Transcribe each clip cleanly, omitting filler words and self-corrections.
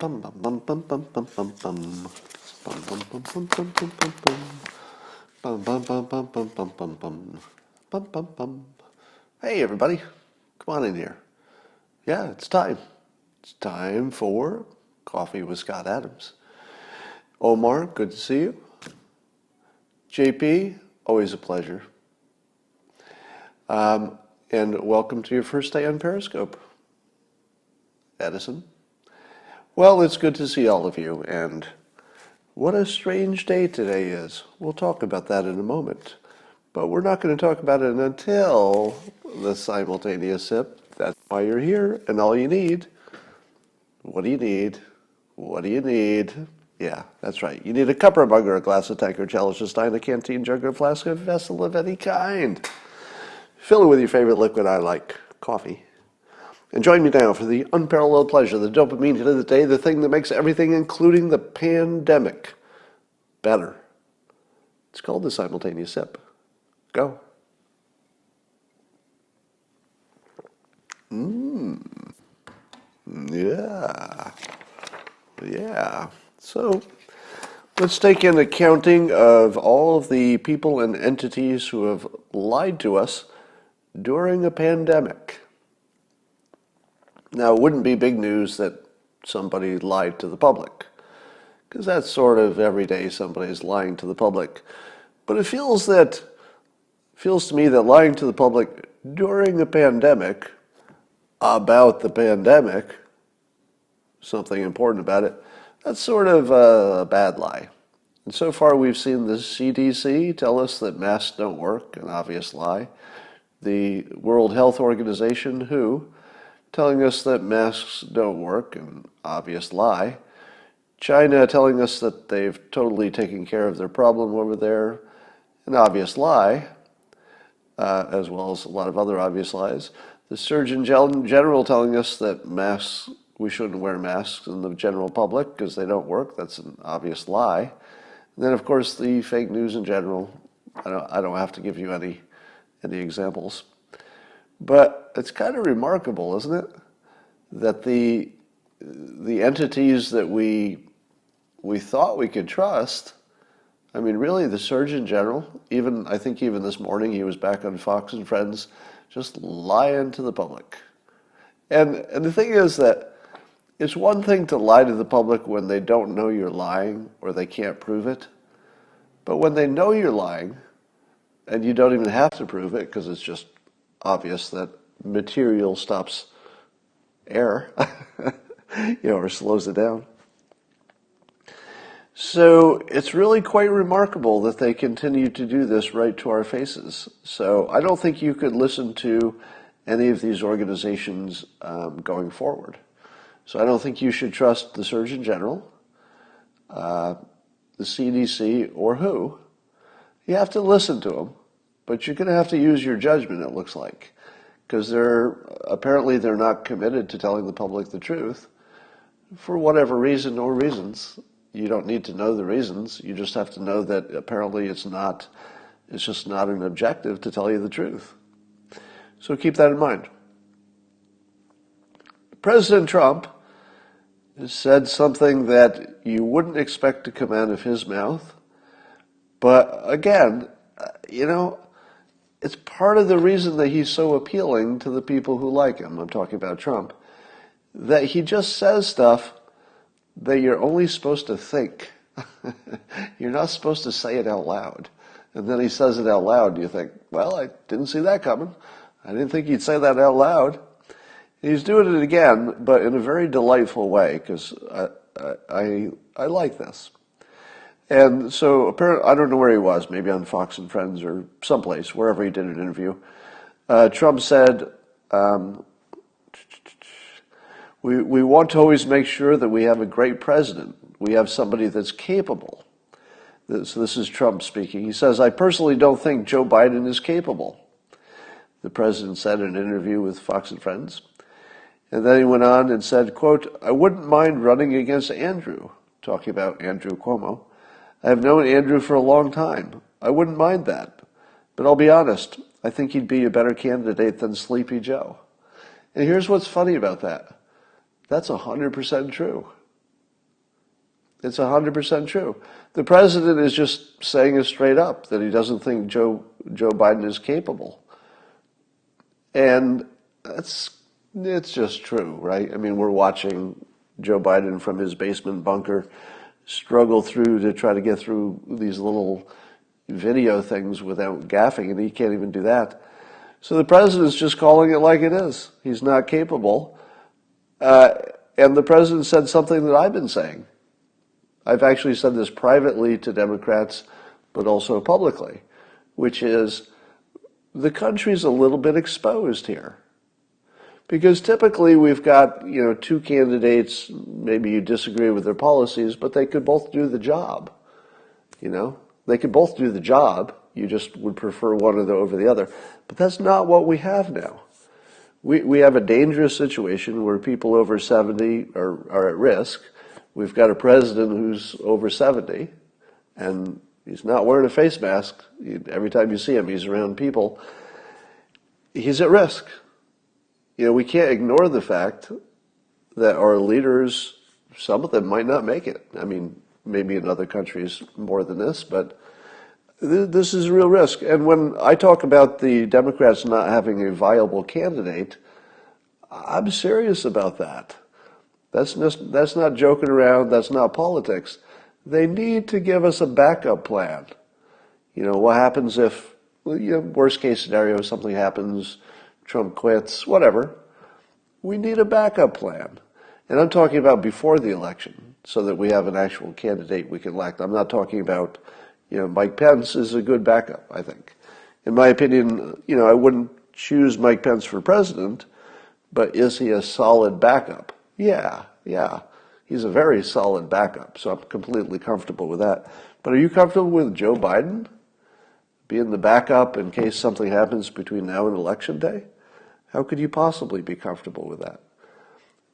Bum bum bum bum bum bum bum bum. Bum bum bum bum bum bum bum bum. Bum bum bum bum bum bum bum bum. Bum bum bum. Hey everybody, come on in here. Yeah, it's time. It's time for Coffee with Scott Adams. Omar, good to see you. JP, always a pleasure. And welcome to your first day on Periscope. Edison. Well, it's good to see all of you, and what a strange day today is. We'll talk about that in a moment. But we're not going to talk about it until the simultaneous sip. That's why you're here, and all you need. What do you need? What do you need? Yeah, that's right. You need a cup or a mug or a glass, a tank or chalice, a stein, a canteen, jug or flask, a vessel of any kind. Fill it with your favorite liquid. I like coffee. And join me now for the unparalleled pleasure, the dopamine hit of the day, the thing that makes everything, including the pandemic, better. It's called the simultaneous sip. Go. Yeah. Yeah. So let's take an accounting of all of the people and entities who have lied to us during a pandemic. Now, it wouldn't be big news that somebody lied to the public, because that's sort of every day somebody's lying to the public. But it feels to me that lying to the public during a pandemic about the pandemic, something important about it, that's sort of a bad lie. And so far we've seen the CDC tell us that masks don't work, an obvious lie. The World Health Organization, WHO, telling us that masks don't work, an obvious lie. China telling us that they've totally taken care of their problem over there, an obvious lie, as well as a lot of other obvious lies. The Surgeon General telling us that we shouldn't wear masks in the general public because they don't work, that's an obvious lie. And then, of course, the fake news in general. I don't have to give you any examples. But it's kind of remarkable, isn't it, that the entities that we thought we could trust, I mean, really, the Surgeon General, I think even this morning he was back on Fox and Friends, just lying to the public. And the thing is that it's one thing to lie to the public when they don't know you're lying or they can't prove it. But when they know you're lying, and you don't even have to prove it because it's just obvious that material stops air, or slows it down. So it's really quite remarkable that they continue to do this right to our faces. So I don't think you could listen to any of these organizations going forward. So I don't think you should trust the Surgeon General, the CDC, or WHO. You have to listen to them, but you're going to have to use your judgment, it looks like. Because apparently they're not committed to telling the public the truth for whatever reason or reasons. You don't need to know the reasons. You just have to know that apparently it's just not an objective to tell you the truth. So keep that in mind. President Trump has said something that you wouldn't expect to come out of his mouth. But again, it's part of the reason that he's so appealing to the people who like him. I'm talking about Trump. That he just says stuff that you're only supposed to think. You're not supposed to say it out loud. And then he says it out loud, and you think, well, I didn't see that coming. I didn't think he'd say that out loud. And he's doing it again, but in a very delightful way, because I like this. And so apparently, I don't know where he was, maybe on Fox and Friends or someplace, wherever he did an interview. Trump said, we want to always make sure that we have a great president. We have somebody that's capable. So this is Trump speaking. He says, I personally don't think Joe Biden is capable. The president said in an interview with Fox and Friends. And then he went on and said, quote, I wouldn't mind running against Andrew, talking about Andrew Cuomo. I have known Andrew for a long time. I wouldn't mind that. But I'll be honest, I think he'd be a better candidate than Sleepy Joe. And here's what's funny about that. That's 100% true. It's 100% true. The president is just saying it straight up that he doesn't think Joe Biden is capable. And it's just true, right? I mean, we're watching Joe Biden from his basement bunker struggle through to try to get through these little video things without gaffing, and he can't even do that. So the president's just calling it like it is. He's not capable. And the president said something that I've been saying. I've actually said this privately to Democrats, but also publicly, which is the country's a little bit exposed here. Because typically we've got, two candidates, maybe you disagree with their policies, but they could both do the job. They could both do the job. You just would prefer one over the other. But that's not what we have now. We have a dangerous situation where people over 70 are at risk. We've got a president who's over 70, and he's not wearing a face mask. Every time you see him, he's around people. He's at risk. We can't ignore the fact that our leaders, some of them might not make it. I mean, maybe in other countries more than this, but this is a real risk. And when I talk about the Democrats not having a viable candidate, I'm serious about that. That's not joking around. That's not politics. They need to give us a backup plan. What happens if, worst case scenario, something happens, Trump quits, whatever. We need a backup plan. And I'm talking about before the election so that we have an actual candidate we can elect. I'm not talking about, Mike Pence is a good backup, I think. In my opinion, I wouldn't choose Mike Pence for president, but is he a solid backup? Yeah. He's a very solid backup, so I'm completely comfortable with that. But are you comfortable with Joe Biden being the backup in case something happens between now and Election Day? How could you possibly be comfortable with that?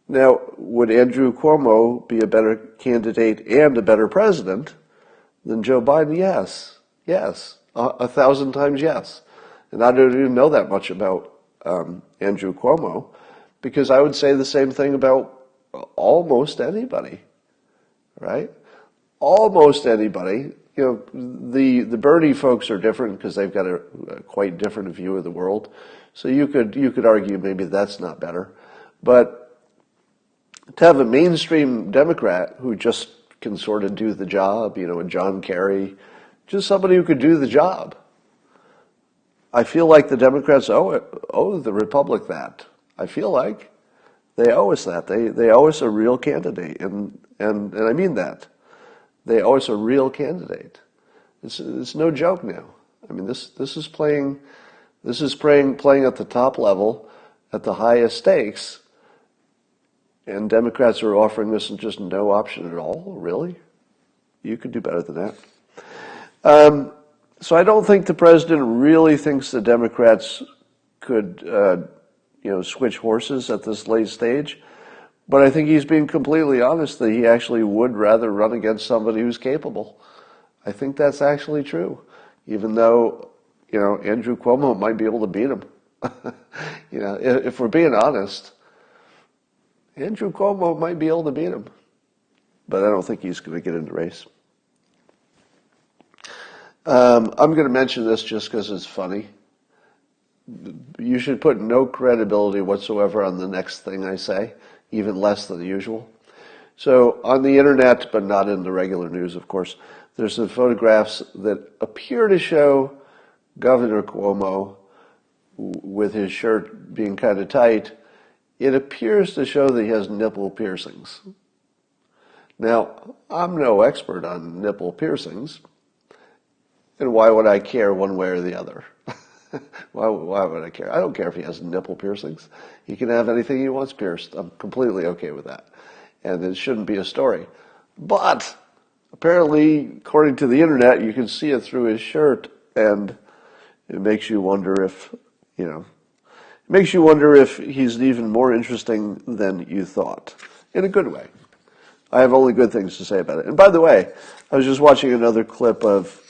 Now, would Andrew Cuomo be a better candidate and a better president than Joe Biden? Yes, 1,000 times yes. And I don't even know that much about Andrew Cuomo, because I would say the same thing about almost anybody, right? Almost anybody. The Bernie folks are different because they've got a quite different view of the world. So you could argue maybe that's not better. But to have a mainstream Democrat who just can sort of do the job, a John Kerry, just somebody who could do the job. I feel like the Democrats owe the Republic that. I feel like they owe us that. They owe us a real candidate, and I mean that. They owe us a real candidate. It's no joke now. I mean, this is playing at the top level, at the highest stakes, and Democrats are offering this just no option at all. Really? You could do better than that. So I don't think the president really thinks the Democrats could, switch horses at this late stage. But I think he's being completely honest that he actually would rather run against somebody who's capable. I think that's actually true, even though, Andrew Cuomo might be able to beat him. If we're being honest, Andrew Cuomo might be able to beat him. But I don't think he's going to get in the race. I'm going to mention this just because it's funny. You should put no credibility whatsoever on the next thing I say, even less than usual. So on the internet, but not in the regular news, of course, there's some photographs that appear to show Governor Cuomo with his shirt being kind of tight. It appears to show that he has nipple piercings. Now, I'm no expert on nipple piercings, and why would I care one way or the other? Why would I care? I don't care if he has nipple piercings. He can have anything he wants pierced. I'm completely okay with that. And it shouldn't be a story. But apparently, according to the internet, you can see it through his shirt, and it makes you wonder if, he's even more interesting than you thought. In a good way. I have only good things to say about it. And by the way, I was just watching another clip of,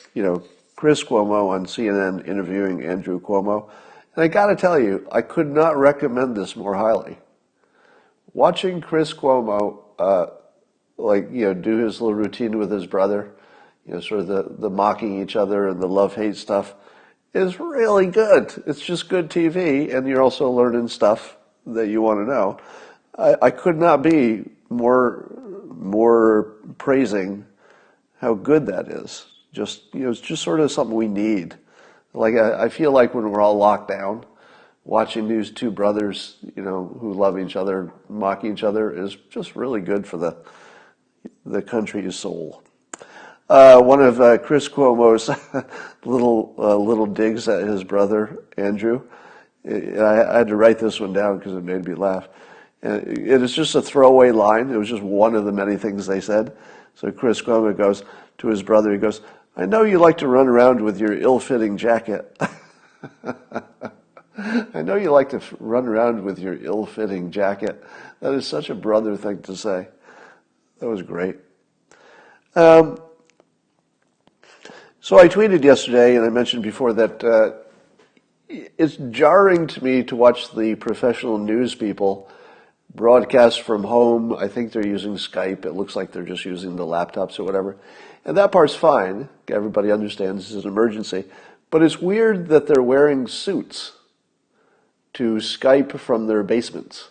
Chris Cuomo on CNN interviewing Andrew Cuomo. And I got to tell you, I could not recommend this more highly. Watching Chris Cuomo do his little routine with his brother, sort of the mocking each other and the love-hate stuff is really good. It's just good TV, and you're also learning stuff that you want to know. I could not be more praising how good that is. It's just sort of something we need. Like I feel like when we're all locked down, watching these two brothers, who love each other, mock each other, is just really good for the country's soul. One of Chris Cuomo's little digs at his brother Andrew. I had to write this one down because it made me laugh. And it is just a throwaway line. It was just one of the many things they said. So Chris Cuomo goes to his brother. He goes, "I know you like to run around with your ill-fitting jacket." I know you like to run around with your ill-fitting jacket. That is such a brother thing to say. That was great. So I tweeted yesterday, and I mentioned before that it's jarring to me to watch the professional news people broadcast from home. I think they're using Skype. It looks like they're just using the laptops or whatever. And that part's fine. Everybody understands this is an emergency. But it's weird that they're wearing suits to Skype from their basements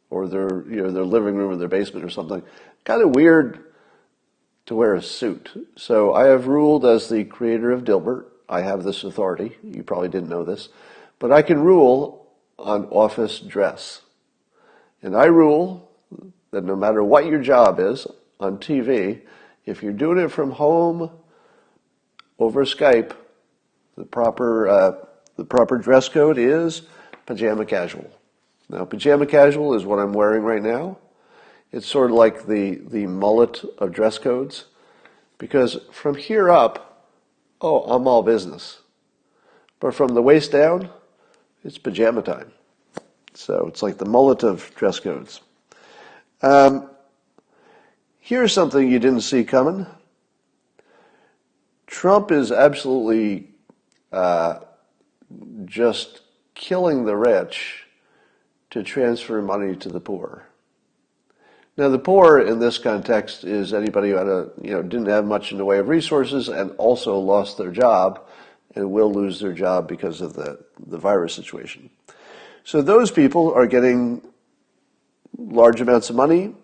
or their living room or their basement or something. Kind of weird to wear a suit. So I have ruled, as the creator of Dilbert, I have this authority. You probably didn't know this. But I can rule on office dress. And I rule that no matter what your job is on TV, if you're doing it from home over Skype, the proper dress code is pajama casual. Now, pajama casual is what I'm wearing right now. It's sort of like the mullet of dress codes, because from here up, I'm all business. But from the waist down, it's pajama time. So it's like the mullet of dress codes. Here's something you didn't see coming. Trump is absolutely just killing the rich to transfer money to the poor. Now, the poor in this context is anybody who didn't have much in the way of resources and also lost their job and will lose their job because of the virus situation. So those people are getting large amounts of money,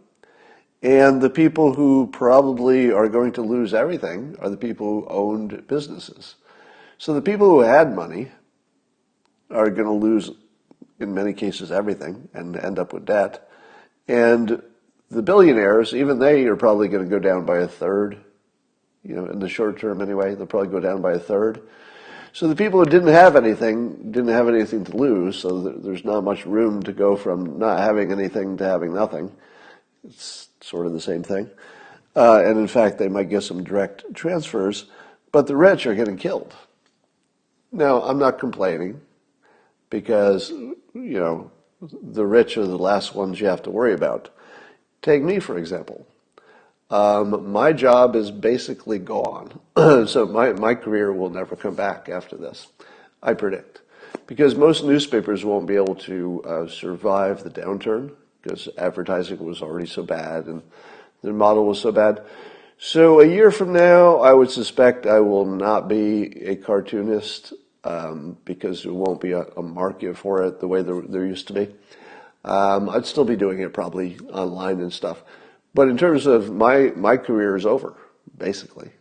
and the people who probably are going to lose everything are the people who owned businesses. So the people who had money are going to lose, in many cases, everything and end up with debt. And the billionaires, even they are probably going to go down by a third, in the short term anyway. They'll probably go down by a third. So the people who didn't have anything to lose, so there's not much room to go from not having anything to having nothing. It's sort of the same thing. And in fact, they might get some direct transfers, but the rich are getting killed. Now, I'm not complaining because, the rich are the last ones you have to worry about. Take me, for example. My job is basically gone. So my career will never come back after this, I predict. Because most newspapers won't be able to survive the downturn because advertising was already so bad and their model was so bad. So a year from now, I would suspect I will not be a cartoonist because there won't be a market for it the way there used to be. I'd still be doing it probably online and stuff. But in terms of my career is over, basically.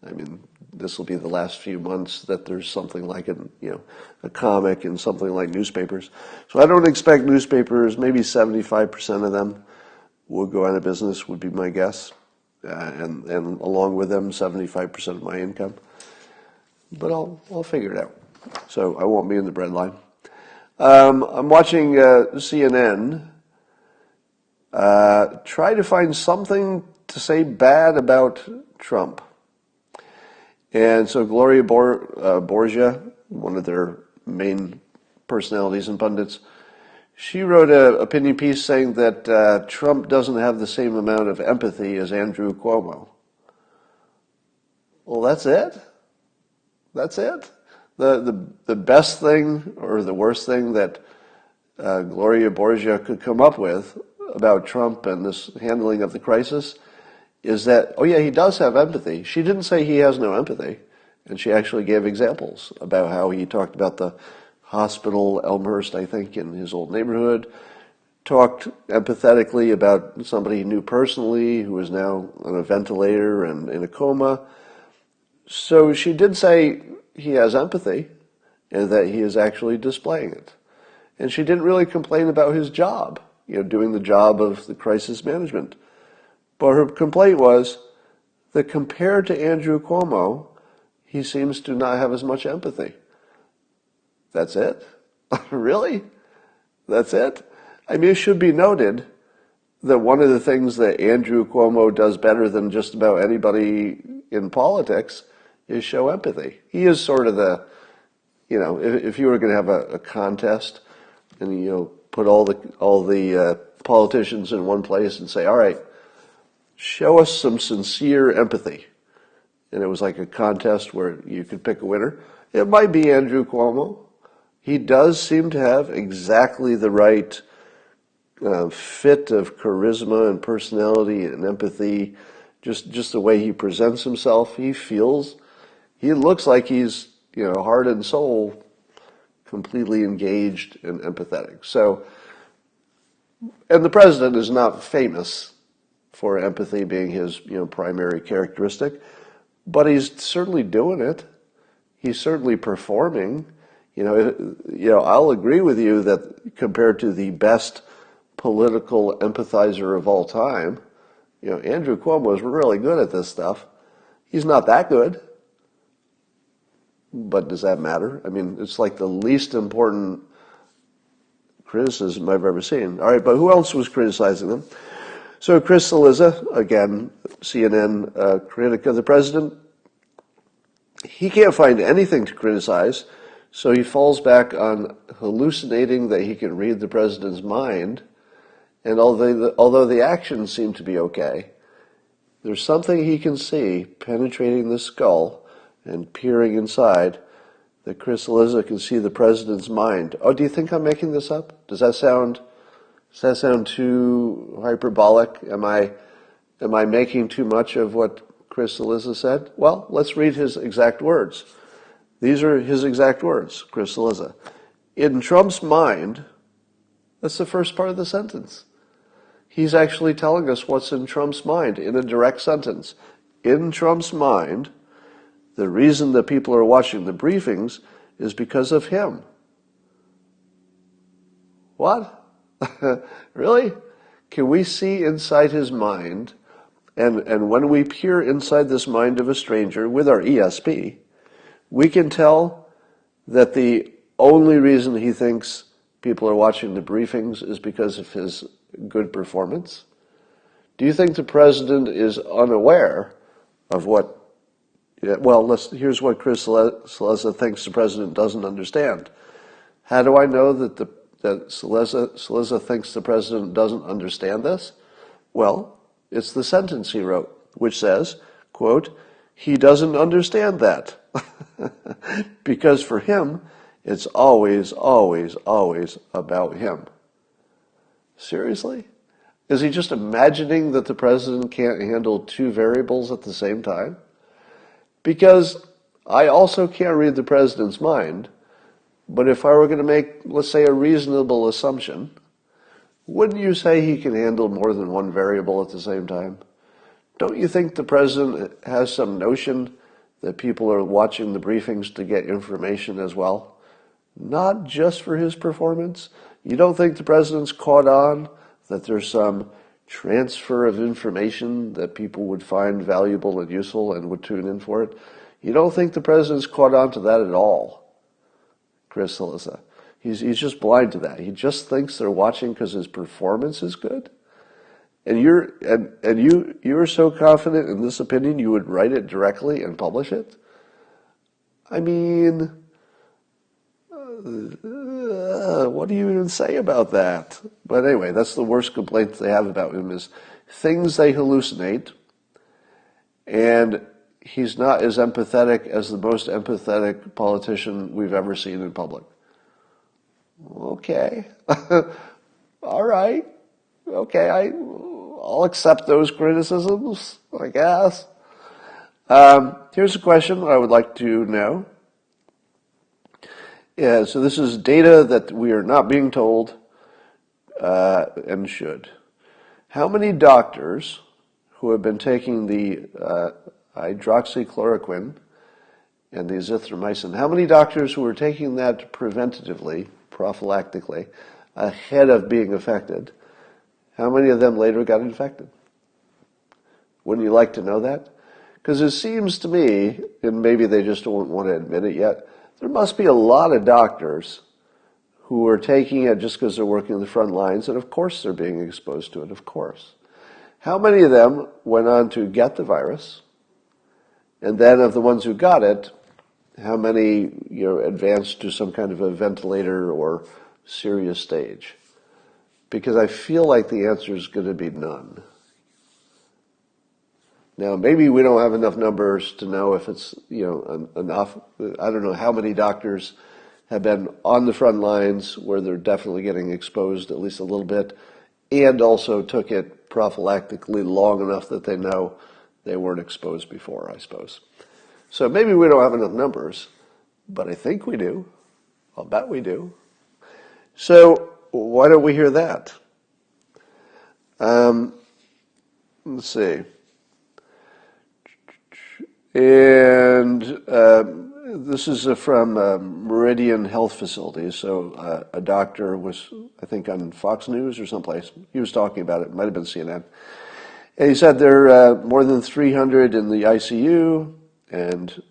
I mean, this will be the last few months that there's something like a comic and something like newspapers. So I don't expect newspapers, maybe 75% of them will go out of business, would be my guess. And along with them, 75% of my income. But I'll figure it out. So I won't be in the breadline. I'm watching CNN. Try to find something to say bad about Trump. And so Gloria Borgia, one of their main personalities and pundits, she wrote an opinion piece saying that Trump doesn't have the same amount of empathy as Andrew Cuomo. Well, that's it? That's it? The best thing or the worst thing that Gloria Borgia could come up with about Trump and this handling of the crisis is that, oh yeah, he does have empathy. She didn't say he has no empathy. And she actually gave examples about how he talked about the hospital, Elmhurst, I think, in his old neighborhood, talked empathetically about somebody he knew personally who is now on a ventilator and in a coma. So she did say he has empathy and that he is actually displaying it. And she didn't really complain about his job, doing the job of the crisis management. But her complaint was that compared to Andrew Cuomo, he seems to not have as much empathy. That's it? Really? That's it? I mean, it should be noted that one of the things that Andrew Cuomo does better than just about anybody in politics is show empathy. He is sort of the, if you were going to have a contest and, put all the politicians in one place and say, all right, show us some sincere empathy. And it was like a contest where you could pick a winner. It might be Andrew Cuomo. He does seem to have exactly the right fit of charisma and personality and empathy, just the way he presents himself. He looks like he's, heart and soul completely engaged and empathetic. So, and the president is not famous for empathy being his, primary characteristic, but he's certainly doing it. He's certainly performing. I'll agree with you that compared to the best political empathizer of all time, Andrew Cuomo is really good at this stuff. He's not that good. But does that matter? I mean, it's like the least important criticism I've ever seen. All right, but who else was criticizing them? So Chris Cillizza, again, CNN critic of the president, he can't find anything to criticize, so he falls back on hallucinating that he can read the president's mind. And although the actions seem to be okay, there's something he can see penetrating the skull and peering inside that Chris Cillizza can see the president's mind. Oh, do you think I'm making this up? Does that sound too hyperbolic? Am I making too much of what Chris Cillizza said? Well, let's read his exact words. These are his exact words, Chris Cillizza. In Trump's mind, that's the first part of the sentence. He's actually telling us what's in Trump's mind in a direct sentence. In Trump's mind, the reason that people are watching the briefings is because of him. What? Really? Can we see inside his mind? And when we peer inside this mind of a stranger with our ESP, we can tell that the only reason he thinks people are watching the briefings is because of his good performance. Do you think the president is unaware of what? Well, here's what Chris Cillizza thinks the president doesn't understand. How do I know that Cillizza thinks the president doesn't understand this? Well, it's the sentence he wrote, which says, quote, he doesn't understand that. Because for him, it's always, always, always about him. Seriously? Is he just imagining that the president can't handle two variables at the same time? Because I also can't read the president's mind, but if I were going to make, let's say, a reasonable assumption, wouldn't you say he can handle more than one variable at the same time? Don't you think the president has some notion that people are watching the briefings to get information as well? Not just for his performance? You don't think the president's caught on that there's some transfer of information that people would find valuable and useful and would tune in for it? You don't think the president's caught on to that at all, Chris Cillizza? He's just blind to that. He just thinks they're watching because his performance is good. And you're so confident in this opinion you would write it directly and publish it? I mean, what do you even say about that? But anyway, that's the worst complaint they have about him is things they hallucinate, and he's not as empathetic as the most empathetic politician we've ever seen in public. Okay. All right. Okay, I'll accept those criticisms. I guess. Here's a question I would like to know. Yeah, so this is data that we are not being told and should. How many doctors who have been taking the hydroxychloroquine and the azithromycin, how many doctors who were taking that preventatively, prophylactically, ahead of being affected, how many of them later got infected? Wouldn't you like to know that? Because it seems to me, and maybe they just don't want to admit it yet, there must be a lot of doctors who are taking it just because they're working in the front lines, and of course they're being exposed to it, of course. How many of them went on to get the virus? And then of the ones who got it, how many advanced to some kind of a ventilator or serious stage? Because I feel like the answer is going to be none. Now, maybe we don't have enough numbers to know if it's enough. I don't know how many doctors have been on the front lines where they're definitely getting exposed at least a little bit, and also took it prophylactically long enough that they know they weren't exposed before, I suppose. So maybe we don't have enough numbers, but I think we do. I'll bet we do. So why don't we hear that? Let's see. And this is from Meridian Health Facilities. So a doctor was, I think, on Fox News or someplace. He was talking about it. It might have been CNN. And he said there are more than 300 in the ICU and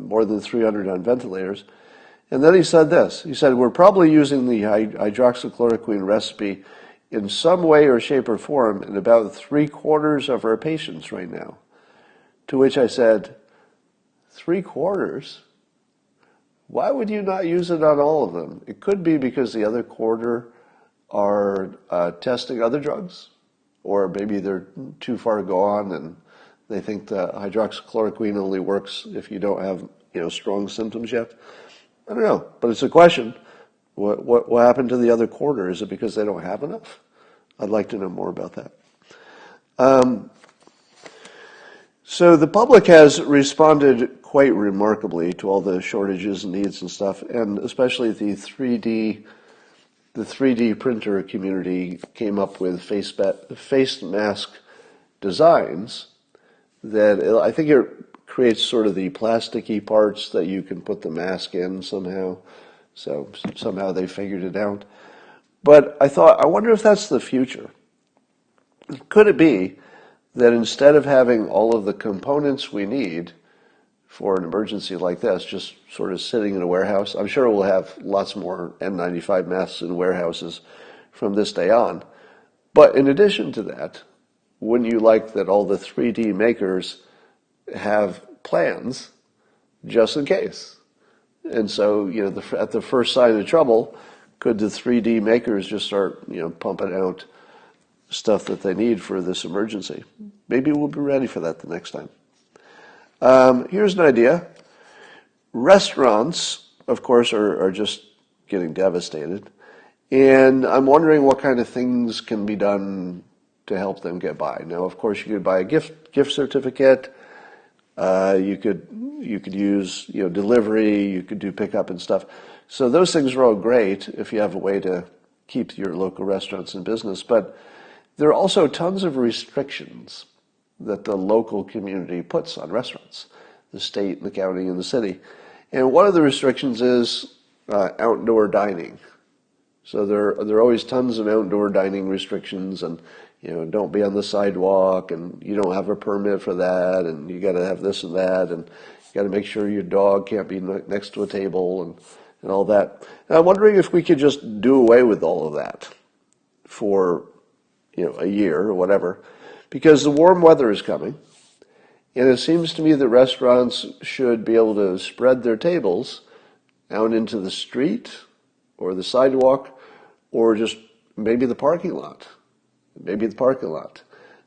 more than 300 on ventilators. And then he said this. He said, we're probably using the hydroxychloroquine recipe in some way or shape or form in about 3/4 of our patients right now. To which I said, 3/4? Why would you not use it on all of them? It could be because the other quarter are testing other drugs, or maybe they're too far gone and they think the hydroxychloroquine only works if you don't have strong symptoms yet. I don't know, but it's a question. What happened to the other quarter? Is it because they don't have enough? I'd like to know more about that. So the public has responded quite remarkably to all the shortages and needs and stuff, and especially the 3D printer community came up with face mask designs that I think it creates sort of the plasticky parts that you can put the mask in somehow. So somehow they figured it out. But I thought, I wonder if that's the future. Could it be that instead of having all of the components we need for an emergency like this, just sort of sitting in a warehouse, I'm sure we'll have lots more N95 masks in warehouses from this day on. But in addition to that, wouldn't you like that all the 3D makers have plans just in case? And so, at the first sign of trouble, could the 3D makers just start, pumping out stuff that they need for this emergency? Maybe we'll be ready for that the next time. Here's an idea. Restaurants, of course, are just getting devastated. And I'm wondering what kind of things can be done to help them get by. Now, of course, you could buy a gift certificate. You could use delivery. You could do pickup and stuff. So those things are all great if you have a way to keep your local restaurants in business. But there are also tons of restrictions that the local community puts on restaurants, the state, the county, and the city. And one of the restrictions is outdoor dining. So there are always tons of outdoor dining restrictions, and don't be on the sidewalk, and you don't have a permit for that, and you got to have this and that, and you got to make sure your dog can't be next to a table and all that. And I'm wondering if we could just do away with all of that for a year or whatever, because the warm weather is coming, and it seems to me that restaurants should be able to spread their tables out into the street or the sidewalk or just maybe the parking lot.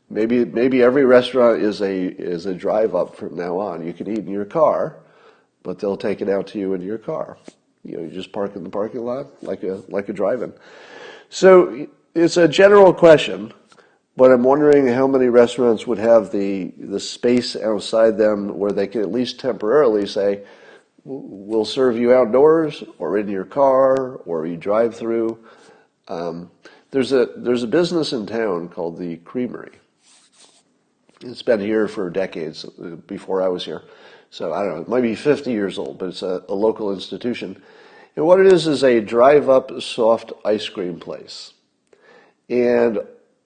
Maybe every restaurant is a drive up from now on. You can eat in your car, but they'll take it out to you in your car. You just park in the parking lot like a drive-in. So it's a general question. But I'm wondering how many restaurants would have the space outside them where they can at least temporarily say, we'll serve you outdoors or in your car or you drive through. There's a business in town called the Creamery. It's been here for decades, before I was here. So I don't know, it might be 50 years old, but it's a local institution. And what it is a drive-up soft ice cream place. And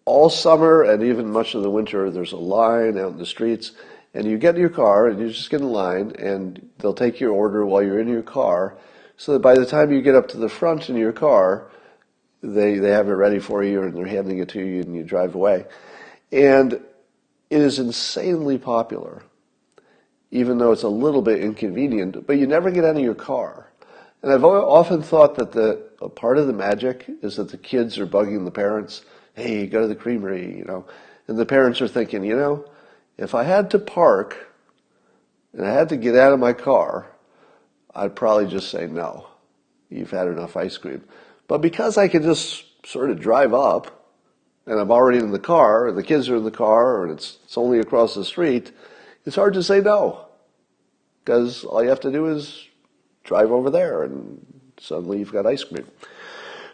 all summer and even much of the winter, there's a line out in the streets, and you get in your car and you just get in line, and they'll take your order while you're in your car, so that by the time you get up to the front in your car, they have it ready for you and they're handing it to you and you drive away. And it is insanely popular, even though it's a little bit inconvenient, but you never get out of your car. And I've often thought that a part of the magic is that the kids are bugging the parents, hey, go to the Creamery, and the parents are thinking, if I had to park and I had to get out of my car, I'd probably just say no. You've had enough ice cream. But because I can just sort of drive up and I'm already in the car and the kids are in the car and it's only across the street, it's hard to say no. Because all you have to do is drive over there and suddenly you've got ice cream.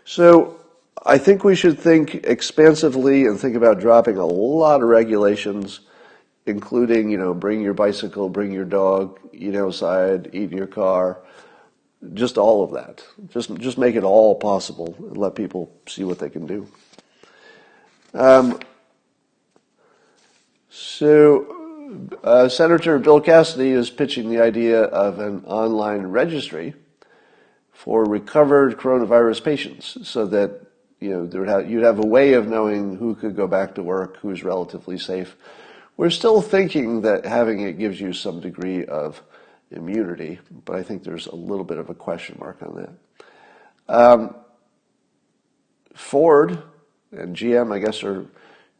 So I think we should think expansively and think about dropping a lot of regulations, including, bring your bicycle, bring your dog, eat outside, eat in your car, just all of that. Just make it all possible and let people see what they can do. Senator Bill Cassidy is pitching the idea of an online registry for recovered coronavirus patients, so that you'd have a way of knowing who could go back to work, who's relatively safe. We're still thinking that having it gives you some degree of immunity, but I think there's a little bit of a question mark on that. Ford and GM, I guess, are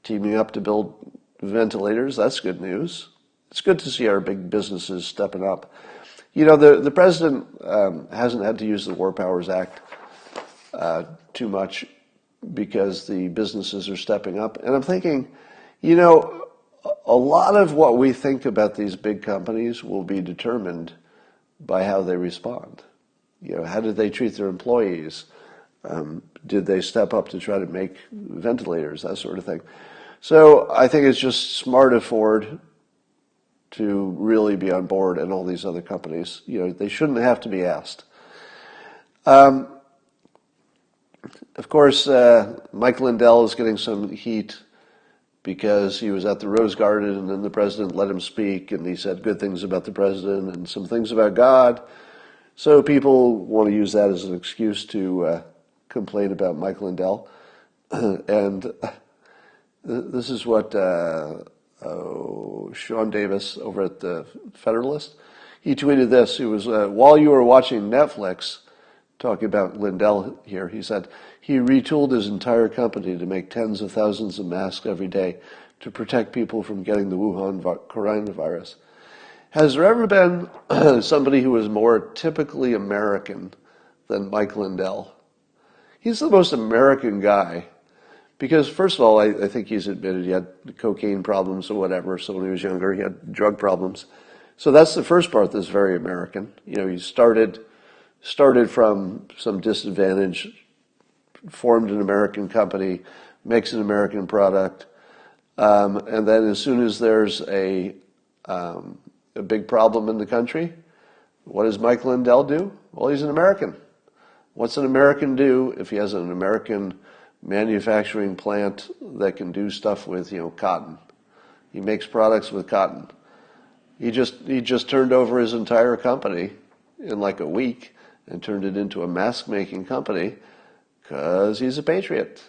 teaming up to build ventilators. That's good news. It's good to see our big businesses stepping up. The president hasn't had to use the War Powers Act too much because the businesses are stepping up. And I'm thinking, a lot of what we think about these big companies will be determined by how they respond. How did they treat their employees? Did they step up to try to make ventilators, that sort of thing? So I think it's just smart of Ford to really be on board, and all these other companies. They shouldn't have to be asked. Of course, Mike Lindell is getting some heat because he was at the Rose Garden and then the president let him speak and he said good things about the president and some things about God. So people want to use that as an excuse to complain about Mike Lindell. And this is what Sean Davis over at the Federalist, he tweeted this. It was, while you were watching Netflix, talking about Lindell here, he said, he retooled his entire company to make tens of thousands of masks every day to protect people from getting the Wuhan coronavirus. Has there ever been somebody who was more typically American than Mike Lindell? He's the most American guy because, first of all, I think he's admitted he had cocaine problems or whatever, so when he was younger he had drug problems. So that's the first part that's very American. He started from some disadvantage, formed an American company, makes an American product, and then as soon as there's a big problem in the country, what does Mike Lindell do? Well, he's an American. What's an American do if he has an American manufacturing plant that can do stuff with, cotton? He makes products with cotton. He just turned over his entire company in like a week and turned it into a mask-making company because he's a patriot.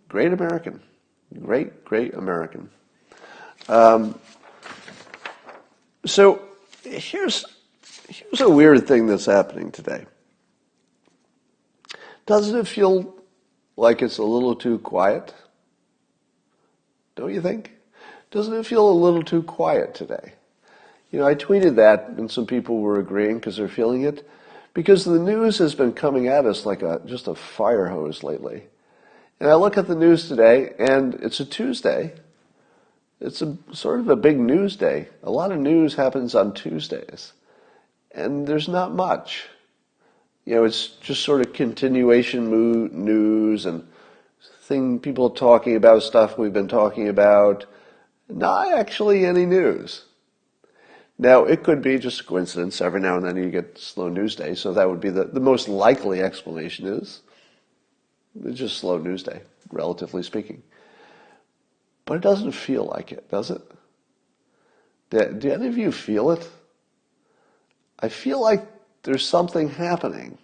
Great American. Great American. So here's a weird thing that's happening today. Doesn't it feel like it's a little too quiet? Don't you think? Doesn't it feel a little too quiet today? I tweeted that and some people were agreeing because they're feeling it. Because the news has been coming at us like just a fire hose lately. And I look at the news today, and it's a Tuesday. It's a sort of a big news day. A lot of news happens on Tuesdays, and there's not much. It's just sort of continuation news and people talking about stuff we've been talking about. Not actually any news. Now, it could be just a coincidence. Every now and then you get slow news day, so that would be the most likely explanation is it's just slow news day, relatively speaking. But it doesn't feel like it, does it? Do any of you feel it? I feel like there's something happening,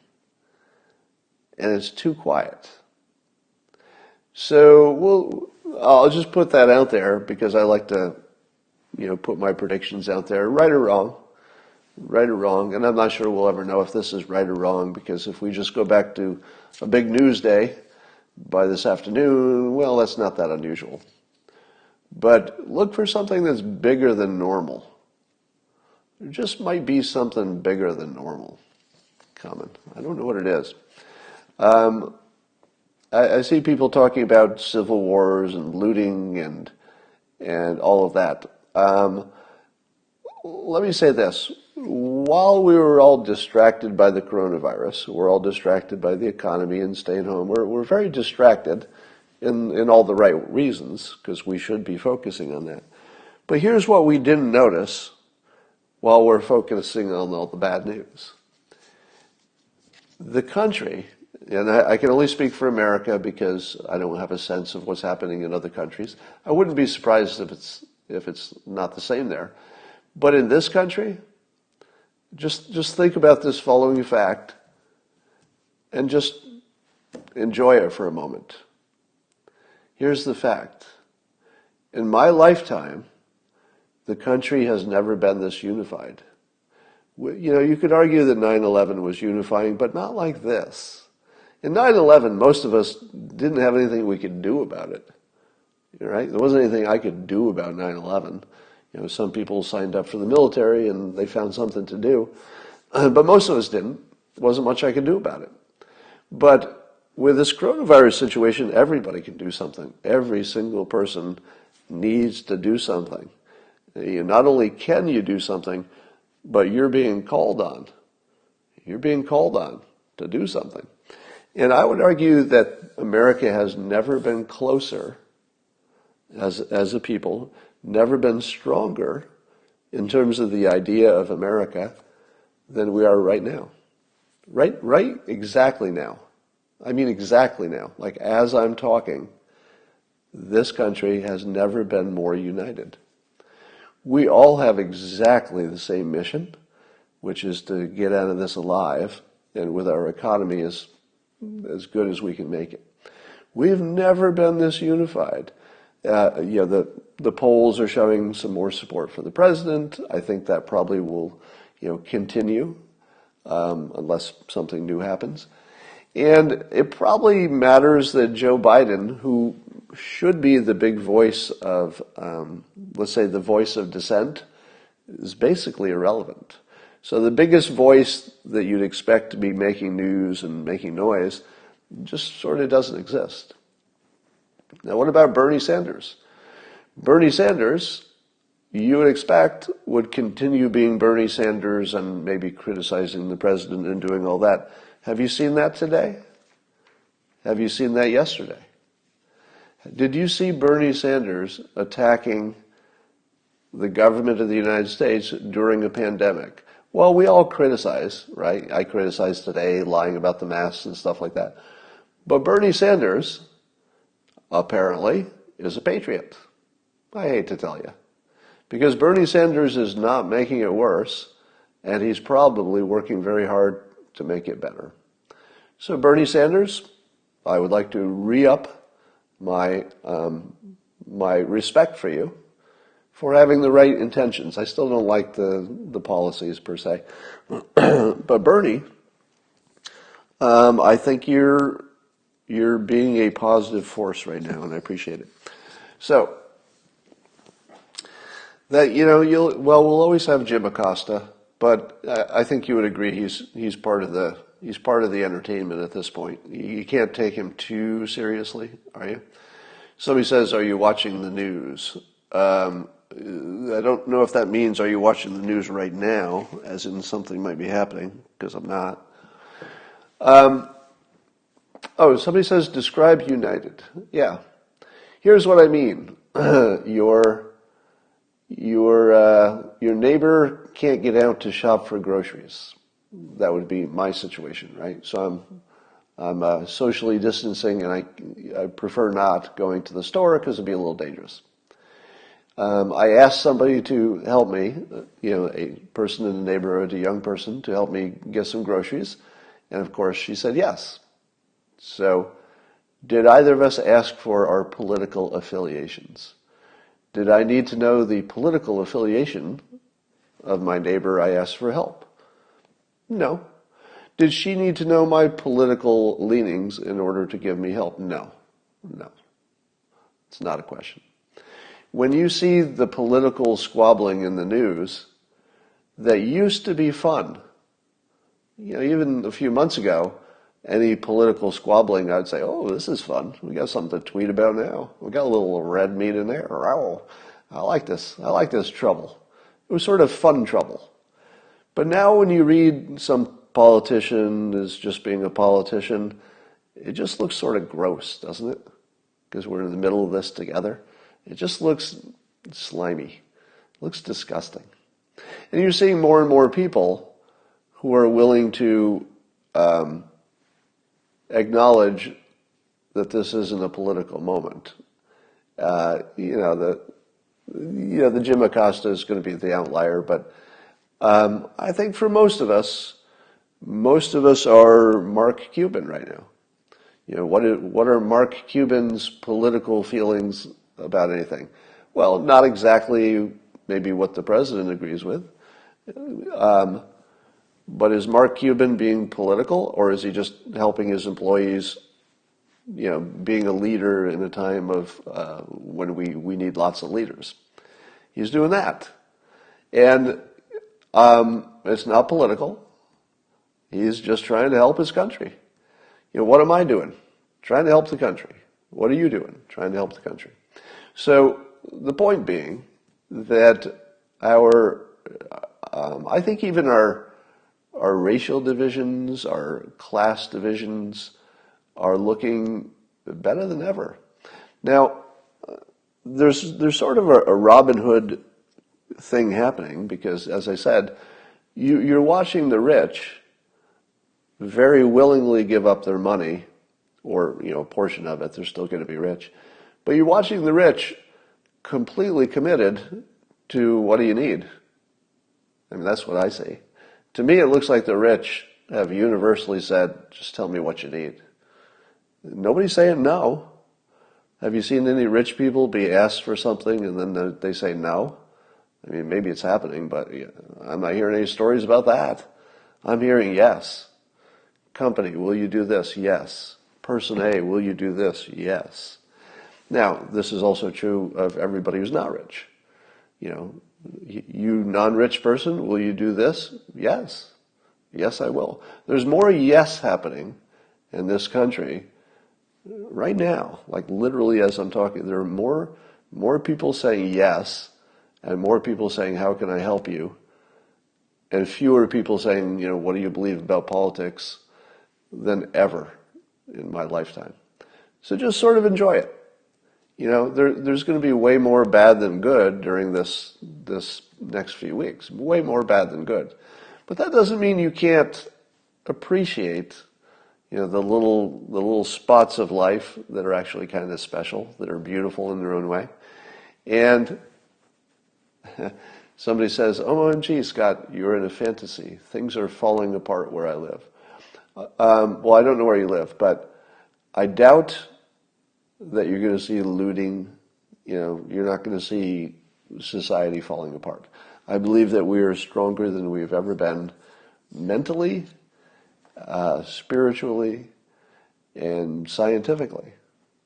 and it's too quiet. So I'll just put that out there because I like to, put my predictions out there, right or wrong. And I'm not sure we'll ever know if this is right or wrong, because if we just go back to a big news day by this afternoon, well, that's not that unusual. But look for something that's bigger than normal. There just might be something bigger than normal coming. I don't know what it is. I see people talking about civil wars and looting and all of that. Let me say this. While we were all distracted by the coronavirus, we're all distracted by the economy and staying home, we're very distracted in all the right reasons, because we should be focusing on that. But here's what we didn't notice while we're focusing on all the bad news. The country, and I can only speak for America because I don't have a sense of what's happening in other countries. I wouldn't be surprised if it's not the same there. But in this country, just think about this following fact and just enjoy it for a moment. Here's the fact. In my lifetime, the country has never been this unified. You could argue that 9/11 was unifying, but not like this. In 9/11, most of us didn't have anything we could do about it. Right? There wasn't anything I could do about 9/11. Some people signed up for the military and they found something to do, but most of us didn't. There wasn't much I could do about it. But with this coronavirus situation, everybody can do something. Every single person needs to do something. Not only can you do something, but you're being called on. You're being called on to do something. And I would argue that America has never been closer as a people, never been stronger in terms of the idea of America than we are right now. Right exactly now. I mean exactly now. Like as I'm talking, this country has never been more united. We all have exactly the same mission, which is to get out of this alive, and with our economy as good as we can make it. We've never been this unified. The polls are showing some more support for the president. I think that probably will, continue unless something new happens. And it probably matters that Joe Biden, who should be the big voice of, let's say, the voice of dissent, is basically irrelevant. So the biggest voice that you'd expect to be making news and making noise just sort of doesn't exist. Now, what about Bernie Sanders? Bernie Sanders, you would expect, would continue being Bernie Sanders and maybe criticizing the president and doing all that. Have you seen that today? Have you seen that yesterday? Did you see Bernie Sanders attacking the government of the United States during a pandemic? Well, we all criticize, right? I criticize today, lying about the masks and stuff like that. But Bernie Sanders, apparently, is a patriot. I hate to tell you. Because Bernie Sanders is not making it worse, and he's probably working very hard to make it better. So Bernie Sanders, I would like to re-up my respect for you for having the right intentions. I still don't like the policies per se. But Bernie, I think you're being a positive force right now, and I appreciate it. So that we'll always have Jim Acosta, but I think you would agree he's part of the he's part of the entertainment at this point. You can't take him too seriously, are you? Somebody says, "Are you watching the news?" I don't know if that means, "Are you watching the news right now?" as in something might be happening, because I'm not. Oh, somebody says, "Describe united." Yeah. Here's what I mean. Your neighbor can't get out to shop for groceries. That would be my situation, right? So I'm socially distancing, and I prefer not going to the store because it'd be a little dangerous. I asked somebody to help me, a person in the neighborhood, a young person, to help me get some groceries, and of course she said yes. So, did either of us ask for our political affiliations? Did I need to know the political affiliation of my neighbor I asked for help? No. Did she need to know my political leanings in order to give me help? No. No. It's not a question. When you see the political squabbling in the news, that used to be fun. Even a few months ago, any political squabbling, I'd say, "Oh, this is fun. We got something to tweet about now. We got a little red meat in there. Oh, I like this. I like this trouble." It was sort of fun trouble. But now when you read some politician is just being a politician, it just looks sort of gross, doesn't it? Because we're in the middle of this together. It just looks slimy. It looks disgusting. And you're seeing more and more people who are willing to acknowledge that this isn't a political moment. The Jim Acosta is going to be the outlier, but I think for most of us are Mark Cuban right now. What are Mark Cuban's political feelings about anything? Well, not exactly maybe what the president agrees with. But is Mark Cuban being political, or is he just helping his employees, being a leader in a time of when we need lots of leaders? He's doing that. And it's not political. He's just trying to help his country. What am I doing? Trying to help the country. What are you doing? Trying to help the country. So the point being that I think even our racial divisions, our class divisions are looking better than ever. Now, there's sort of a Robin Hood thing happening because, as I said, you're watching the rich very willingly give up their money, or a portion of it. They're still going to be rich, but you're watching the rich completely committed to what do you need. I mean, that's what I see. To me, it looks like the rich have universally said, "Just tell me what you need." Nobody's saying no. Have you seen any rich people be asked for something and then they say no? I mean, maybe it's happening, but I'm not hearing any stories about that. I'm hearing yes. Company, will you do this? Yes. Person A, will you do this? Yes. Now, this is also true of everybody who's not rich. You non-rich person, will you do this? Yes. Yes, I will. There's more yes happening in this country right now. Like literally as I'm talking, there are more people saying yes and more people saying, "How can I help you?" and fewer people saying, "What do you believe about politics?" than ever in my lifetime. So just sort of enjoy it. There's going to be way more bad than good during this next few weeks. Way more bad than good. But that doesn't mean you can't appreciate, the little spots of life that are actually kind of special, that are beautiful in their own way. And somebody says, "OMG, Scott, you're in a fantasy. Things are falling apart where I live." Well, I don't know where you live, but I doubt that you're going to see looting. You're not going to see society falling apart. I believe that we are stronger than we've ever been mentally, spiritually, and scientifically.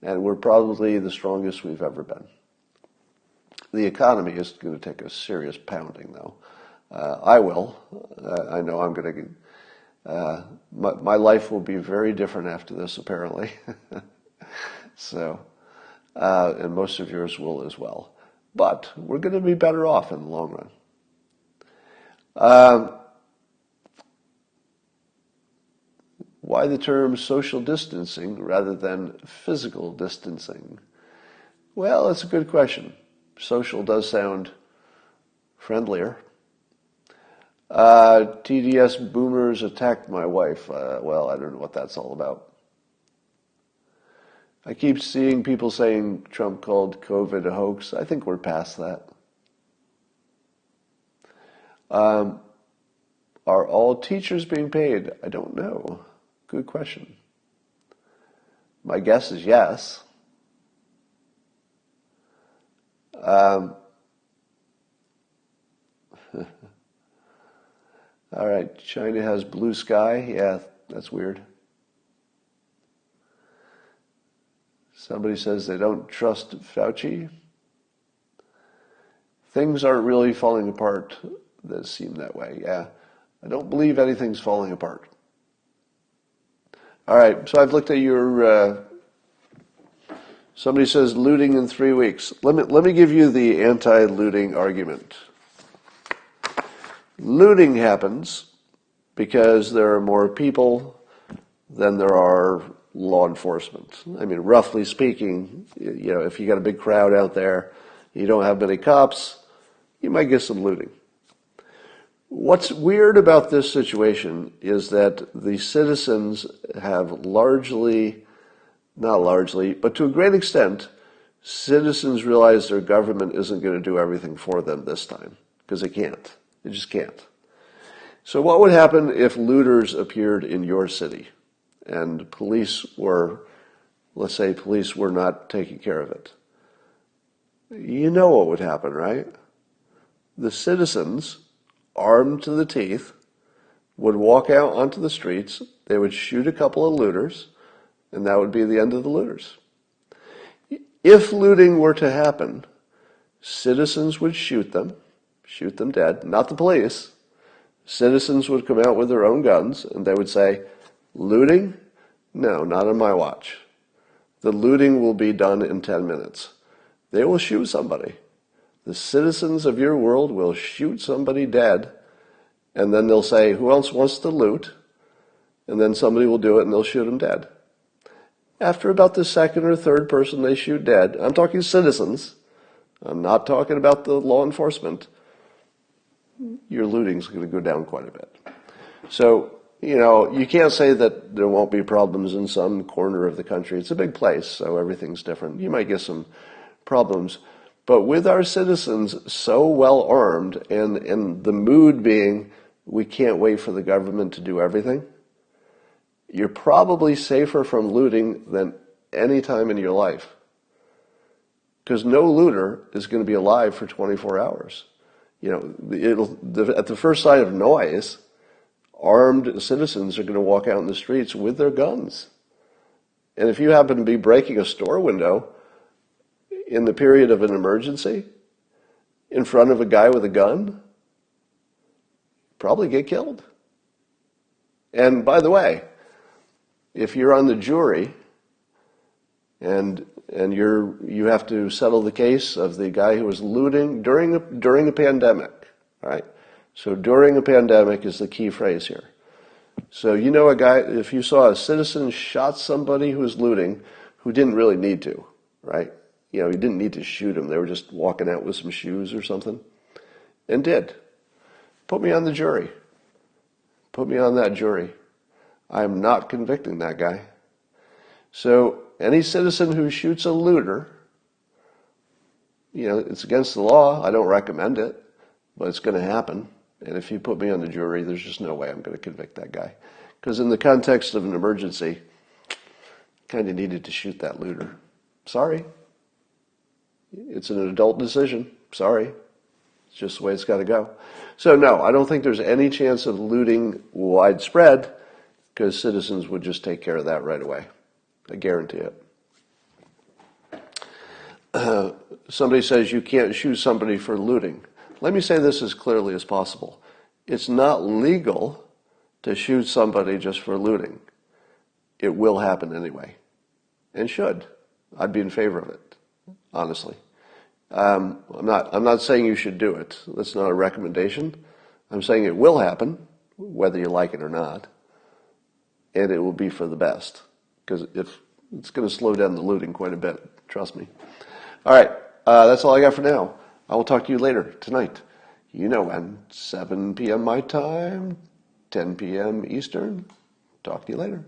And we're probably the strongest we've ever been. The economy is going to take a serious pounding, though. I will. I know I'm going to My life will be very different after this, apparently. So, and most of yours will as well. But we're going to be better off in the long run. Why the term social distancing rather than physical distancing? Well, it's a good question. Social does sound friendlier. TDS boomers attacked my wife. Well, I don't know what that's all about. I keep seeing people saying Trump called COVID a hoax. I think we're past that. Are all teachers being paid? I don't know. Good question. My guess is yes. All right, China has blue sky. Yeah, that's weird. Somebody says they don't trust Fauci. Things aren't really falling apart that seem that way. Yeah, I don't believe anything's falling apart. All right, so I've looked at your, somebody says looting in 3 weeks. Let me give you the anti-looting argument. Looting happens because there are more people than there are law enforcement. I mean, roughly speaking, you know, if you got a big crowd out there, you don't have many cops, you might get some looting. What's weird about this situation is that the citizens have largely, not largely, but to a great extent, citizens realize their government isn't going to do everything for them this time, because they can't. They just can't. So what would happen if looters appeared in your city and police were, let's say police were not taking care of it? You know what would happen, right? The citizens, armed to the teeth, would walk out onto the streets, they would shoot a couple of looters, and that would be the end of the looters. If looting were to happen, citizens would shoot them dead, not the police. Citizens would come out with their own guns and they would say, looting? No, not on my watch. The looting will be done in 10 minutes. They will shoot somebody. The citizens of your world will shoot somebody dead, and then they'll say, who else wants to loot? And then somebody will do it and they'll shoot them dead. After about the second or third person they shoot dead, I'm talking citizens, I'm not talking about the law enforcement, your looting's going to go down quite a bit. So, you know, you can't say that there won't be problems in some corner of the country. It's a big place, so everything's different. You might get some problems. But with our citizens so well armed and the mood being we can't wait for the government to do everything, you're probably safer from looting than any time in your life. Because no looter is going to be alive for 24 hours. You know, at the first sign of noise, armed citizens are going to walk out in the streets with their guns. And if you happen to be breaking a store window in the period of an emergency, in front of a guy with a gun, probably get killed. And by the way, if you're on the jury and you have to settle the case of the guy who was looting during a pandemic, all right? So during a pandemic is the key phrase here. So you know a guy, if you saw a citizen shot somebody who was looting who didn't really need to, right? You know, he didn't need to shoot him. They were just walking out with some shoes or something, and did. Put me on the jury. Put me on that jury. I am not convicting that guy. So any citizen who shoots a looter, you know, it's against the law. I don't recommend it, but it's going to happen. And if you put me on the jury, there's just no way I'm going to convict that guy. Because in the context of an emergency, kind of needed to shoot that looter. Sorry. It's an adult decision. Sorry. It's just the way it's got to go. So no, I don't think there's any chance of looting widespread because citizens would just take care of that right away. I guarantee it. Somebody says you can't shoot somebody for looting. Let me say this as clearly as possible. It's not legal to shoot somebody just for looting, it will happen anyway, and should. I'd be in favor of it, honestly. I'm not saying you should do it. That's not a recommendation. I'm saying it will happen, whether you like it or not, and it will be for the best, because if it's going to slow down the looting quite a bit, trust me. All right, that's all I got for now. I will talk to you later tonight. You know when, 7 p.m. my time, 10 p.m. Eastern. Talk to you later.